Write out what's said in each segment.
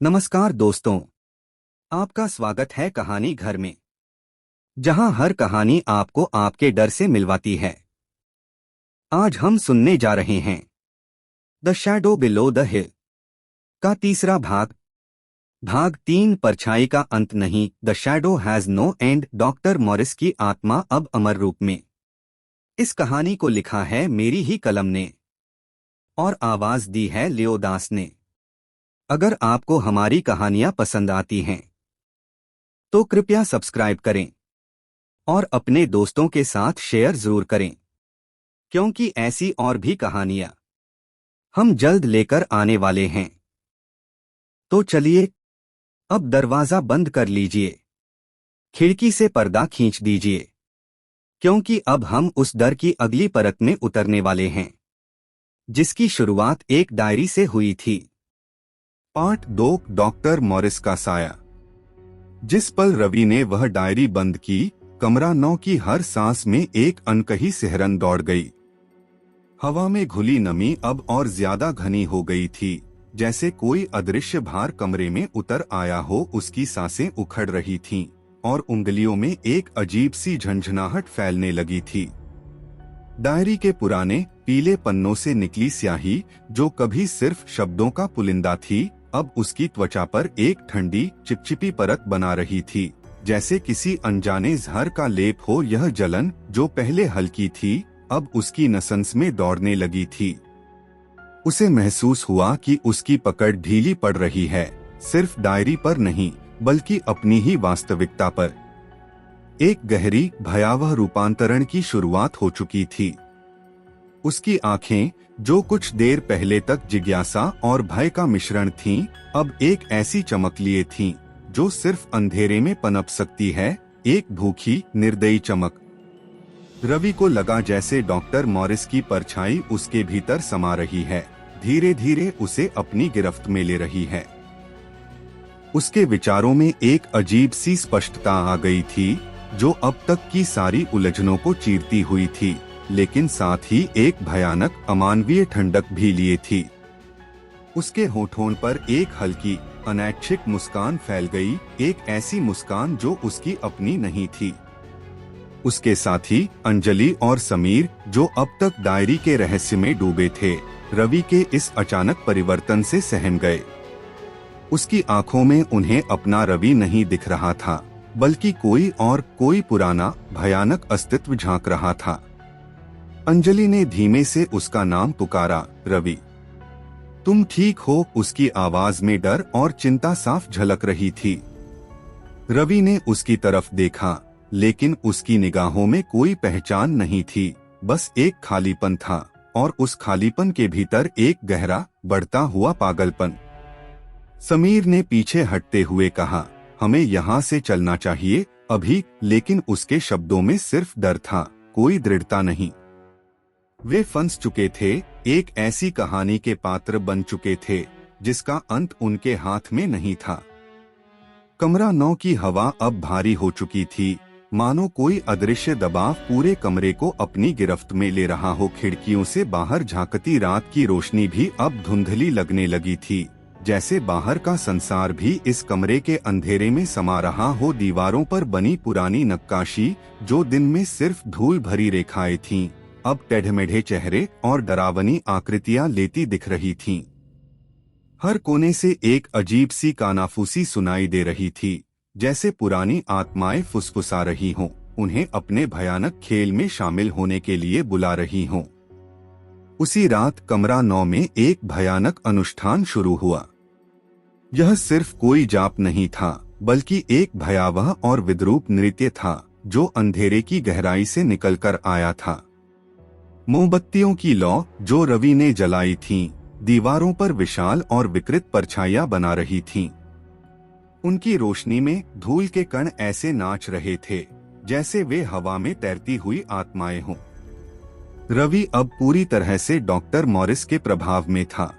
नमस्कार दोस्तों, आपका स्वागत है कहानी घर में, जहां हर कहानी आपको आपके डर से मिलवाती है। आज हम सुनने जा रहे हैं the shadow below the hill का तीसरा भाग। भाग 3, परछाई का अंत नहीं, the shadow has no end. Doctor Morris की आत्मा अब अमर रूप में। इस कहानी को लिखा है मेरी ही कलम ने और आवाज दी है लियो दास ने। अगर आपको हमारी कहानियां पसंद आती हैं तो कृपया सब्सक्राइब करें और अपने दोस्तों के साथ शेयर जरूर करें, क्योंकि ऐसी और भी कहानियां हम जल्द लेकर आने वाले हैं। तो चलिए, अब दरवाजा बंद कर लीजिए, खिड़की से पर्दा खींच दीजिए, क्योंकि अब हम उस डर की अगली परत में उतरने वाले हैं जिसकी शुरुआत एक डायरी से हुई थी। पार्ट 2, डॉक्टर मॉरिस का साया। जिस पल रवि ने वह डायरी बंद की, कमरा 9 की हर सांस में एक अनकही सिहरन दौड़ गई। हवा में घुली नमी अब और ज्यादा घनी हो गई थी, जैसे कोई अदृश्य भार कमरे में उतर आया हो। उसकी सांसें उखड़ रही थीं और उंगलियों में एक अजीब सी झंझनाहट फैलने लगी थी। डायरी के पुराने पीले पन्नों से निकली स्याही, जो कभी सिर्फ शब्दों का पुलिंदा थी, अब उसकी त्वचा पर एक ठंडी चिपचिपी परत बना रही थी, जैसे किसी अनजाने जहर का लेप हो। यह जलन जो पहले हल्की थी, अब उसकी नसों में दौड़ने लगी थी। उसे महसूस हुआ कि उसकी पकड़ ढीली पड़ रही है, सिर्फ डायरी पर नहीं बल्कि अपनी ही वास्तविकता पर। एक गहरी भयावह रूपांतरण की शुरुआत हो चुकी थी। उसकी आंखें, जो कुछ देर पहले तक जिज्ञासा और भय का मिश्रण थीं, अब एक ऐसी चमक लिए थीं जो सिर्फ अंधेरे में पनप सकती है, एक भूखी निर्दयी चमक। रवि को लगा जैसे डॉक्टर मॉरिस की परछाई उसके भीतर समा रही है, धीरे धीरे उसे अपनी गिरफ्त में ले रही है। उसके विचारों में एक अजीब सी स्पष्टता आ गई थी, जो अब तक की सारी उलझनों को चीरती हुई थी, लेकिन साथ ही एक भयानक अमानवीय ठंडक भी लिए थी। उसके होठों पर एक हल्की अनैच्छिक मुस्कान फैल गई, एक ऐसी मुस्कान जो उसकी अपनी नहीं थी। उसके साथी अंजलि और समीर, जो अब तक डायरी के रहस्य में डूबे थे, रवि के इस अचानक परिवर्तन से सहम गए। उसकी आंखों में उन्हें अपना रवि नहीं दिख रहा था, बल्कि कोई पुराना भयानक अस्तित्व झांक रहा था। अंजलि ने धीमे से उसका नाम पुकारा, रवि, तुम ठीक हो? उसकी आवाज में डर और चिंता साफ झलक रही थी। रवि ने उसकी तरफ देखा, लेकिन उसकी निगाहों में कोई पहचान नहीं थी, बस एक खालीपन था, और उस खालीपन के भीतर एक गहरा बढ़ता हुआ पागलपन। समीर ने पीछे हटते हुए कहा, हमें यहाँ से चलना चाहिए अभी, लेकिन उसके शब्दों में सिर्फ डर था, कोई दृढ़ता नहीं। वे फंस चुके थे, एक ऐसी कहानी के पात्र बन चुके थे जिसका अंत उनके हाथ में नहीं था। कमरा 9 की हवा अब भारी हो चुकी थी, मानो कोई अदृश्य दबाव पूरे कमरे को अपनी गिरफ्त में ले रहा हो। खिड़कियों से बाहर झांकती रात की रोशनी भी अब धुंधली लगने लगी थी, जैसे बाहर का संसार भी इस कमरे के अंधेरे में समा रहा हो। दीवारों पर बनी पुरानी नक्काशी, जो दिन में सिर्फ धूल भरी रेखाएं थीं, अब टेढ़मेढ़े चेहरे और डरावनी आकृतियां लेती दिख रही थीं। हर कोने से एक अजीब सी कानाफूसी सुनाई दे रही थी, जैसे पुरानी आत्माएं फुसफुसा रही हों, उन्हें अपने भयानक खेल में शामिल होने के लिए बुला रही हों। उसी रात कमरा 9 में एक भयानक अनुष्ठान शुरू हुआ। यह सिर्फ कोई जाप नहीं था, बल्कि एक भयावह और विद्रूप नृत्य था, जो अंधेरे की गहराई से निकलकर आया था। मोमबत्तियों की लौ जो रवि ने जलाई थीं, दीवारों पर विशाल और विकृत परछाइयां बना रही थीं। उनकी रोशनी में धूल के कण ऐसे नाच रहे थे जैसे वे हवा में तैरती हुई आत्माएं हों। रवि अब पूरी तरह से डॉक्टर मॉरिस के प्रभाव में था।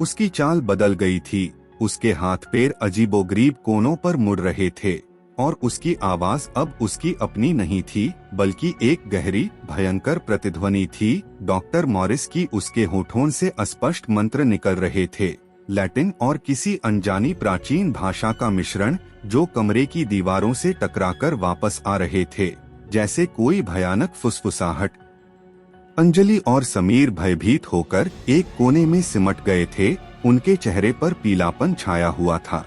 उसकी चाल बदल गई थी, उसके हाथ पैर अजीबोगरीब कोनों पर मुड़ रहे थे, और उसकी आवाज अब उसकी अपनी नहीं थी, बल्कि एक गहरी भयंकर प्रतिध्वनि थी। डॉक्टर मॉरिस की उसके होठों से अस्पष्ट मंत्र निकल रहे थे, लैटिन और किसी अनजानी प्राचीन भाषा का मिश्रण जो कमरे की दीवारों से टकराकर वापस आ रहे थे, जैसे कोई भयानक फुसफुसाहट। अंजलि और समीर भयभीत होकर एक कोने में सिमट गए थे। उनके चेहरे पर पीलापन छाया हुआ था।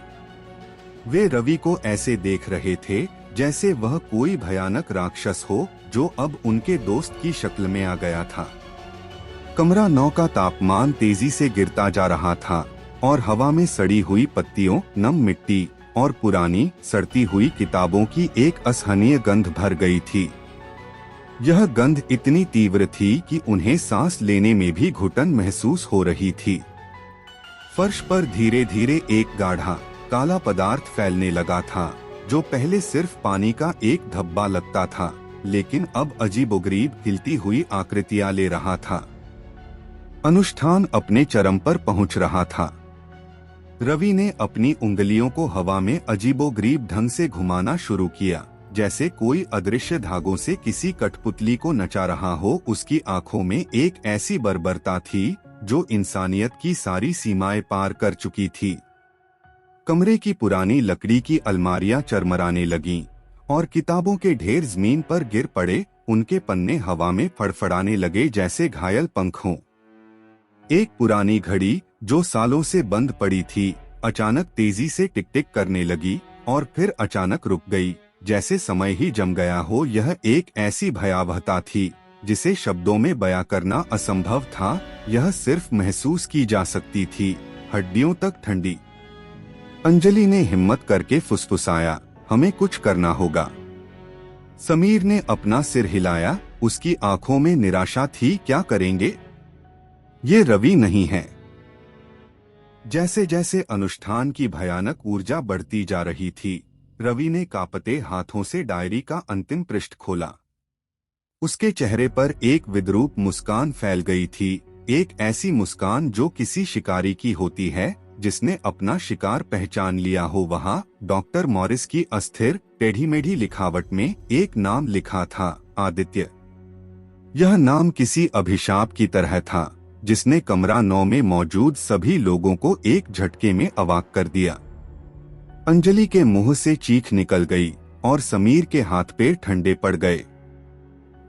वे रवि को ऐसे देख रहे थे जैसे वह कोई भयानक राक्षस हो जो अब उनके दोस्त की शक्ल में आ गया था। कमरा 9 का तापमान तेजी से गिरता जा रहा था और हवा में सड़ी हुई पत्तियों, नम मिट्टी और पुरानी सड़ती हुई किताबों की एक असहनीय गंध भर गई थी। यह गंध इतनी तीव्र थी कि उन्हें सांस लेने में भी घुटन महसूस हो रही थी। फर्श पर धीरे धीरे एक गाढ़ा काला पदार्थ फैलने लगा था, जो पहले सिर्फ पानी का एक धब्बा लगता था, लेकिन अब अजीबोगरीब हिलती हुई आकृतियां ले रहा था। अनुष्ठान अपने चरम पर पहुंच रहा था। रवि ने अपनी उंगलियों को हवा में अजीबोगरीब ढंग से घुमाना शुरू किया, जैसे कोई अदृश्य धागों से किसी कठपुतली को नचा रहा हो। उसकी आंखों में एक ऐसी बर्बरता थी जो इंसानियत की सारी सीमाएं पार कर चुकी थी। कमरे की पुरानी लकड़ी की अलमारियां चरमराने लगीं और किताबों के ढेर जमीन पर गिर पड़े। उनके पन्ने हवा में फड़फड़ाने लगे जैसे घायल पंख हों। एक पुरानी घड़ी जो सालों से बंद पड़ी थी, अचानक तेजी से टिक टिक करने लगी और फिर अचानक रुक गई, जैसे समय ही जम गया हो। यह एक ऐसी भयावहता थी जिसे शब्दों में बयां करना असंभव था। यह सिर्फ महसूस की जा सकती थी, हड्डियों तक ठंडी। अंजलि ने हिम्मत करके फुसफुसाया, हमें कुछ करना होगा। समीर ने अपना सिर हिलाया, उसकी आंखों में निराशा थी। क्या करेंगे? ये रवि नहीं है। जैसे जैसे अनुष्ठान की भयानक ऊर्जा बढ़ती जा रही थी, रवि ने कांपते हाथों से डायरी का अंतिम पृष्ठ खोला। उसके चेहरे पर एक विद्रूप मुस्कान फैल गई थी, एक ऐसी मुस्कान जो किसी शिकारी की होती है जिसने अपना शिकार पहचान लिया हो। वहाँ डॉक्टर मॉरिस की अस्थिर टेढ़ी मेढ़ी लिखावट में एक नाम लिखा था, आदित्य। यह नाम किसी अभिशाप की तरह था जिसने कमरा 9 में मौजूद सभी लोगों को एक झटके में अवाक कर दिया। अंजलि के मुंह से चीख निकल गई और समीर के हाथ पैर ठंडे पड़ गए।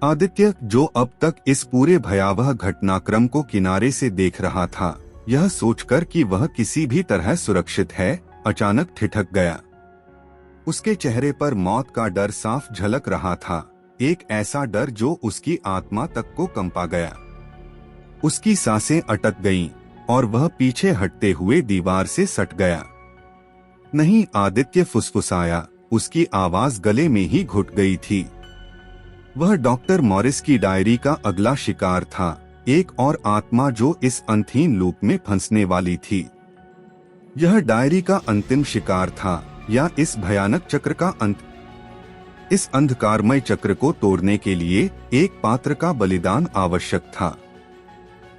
आदित्य, जो अब तक इस पूरे भयावह घटनाक्रम को किनारे से देख रहा था, यह सोचकर कि वह किसी भी तरह सुरक्षित है, अचानक ठिठक गया। उसके चेहरे पर मौत का डर साफ झलक रहा था, एक ऐसा डर जो उसकी आत्मा तक को कंपा गया। उसकी सांसें अटक गईं और वह पीछे हटते हुए दीवार से सट गया। नहीं, आदित्य फुसफुसाया, उसकी आवाज गले में ही घुट गई थी। वह डॉक्टर मॉरिस की डायरी का अगला शिकार था, एक और आत्मा जो इस अंतहीन लूप में फंसने वाली थी। यह डायरी का अंतिम शिकार था या इस भयानक चक्र का अंत। इस अंधकारमय चक्र को तोड़ने के लिए एक पात्र का बलिदान आवश्यक था।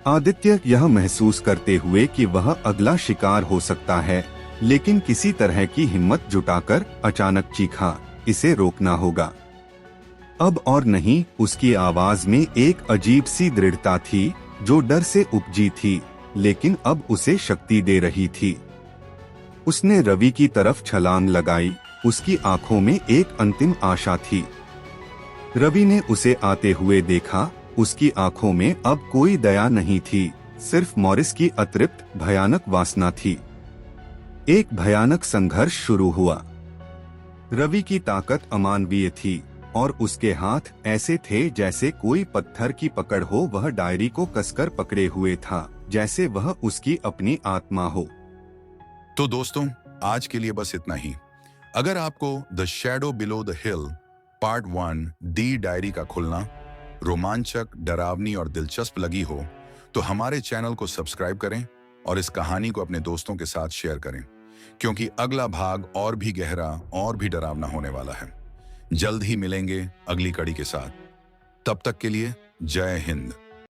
आदित्य यह महसूस करते हुए कि वह अगला शिकार हो सकता है, लेकिन किसी तरह की हिम्मत जुटाकर अचानक चीखा, इसे रोकना होगा। अब और नहीं। उसकी आवाज में एक अजीब सी दृढ़ता थी जो डर से उपजी थी, लेकिन अब उसे शक्ति दे रही थी। उसने रवि की तरफ छलांग लगाई, उसकी आंखों में एक अंतिम आशा थी। रवि ने उसे आते हुए देखा, उसकी आंखों में अब कोई दया नहीं थी, सिर्फ मॉरिस की अतृप्त भयानक वासना थी। एक भयानक संघर्ष शुरू हुआ। रवि की ताकत अमानवीय थी और उसके हाथ ऐसे थे जैसे कोई पत्थर की पकड़ हो। वह डायरी को कसकर पकड़े हुए था, जैसे वह उसकी अपनी आत्मा हो। तो दोस्तों, आज के लिए बस इतना ही। अगर आपको the shadow below the hill part 1 D diary का खुलना रोमांचक, डरावनी और दिलचस्प लगी हो तो हमारे चैनल को सब्सक्राइब करें और इस कहानी को अपने दोस्तों के साथ शेयर करें, क्योंकि अगला भाग और भी गहरा और भी डरावना होने वाला है। जल्द ही मिलेंगे अगली कड़ी के साथ। तब तक के लिए जय हिंद।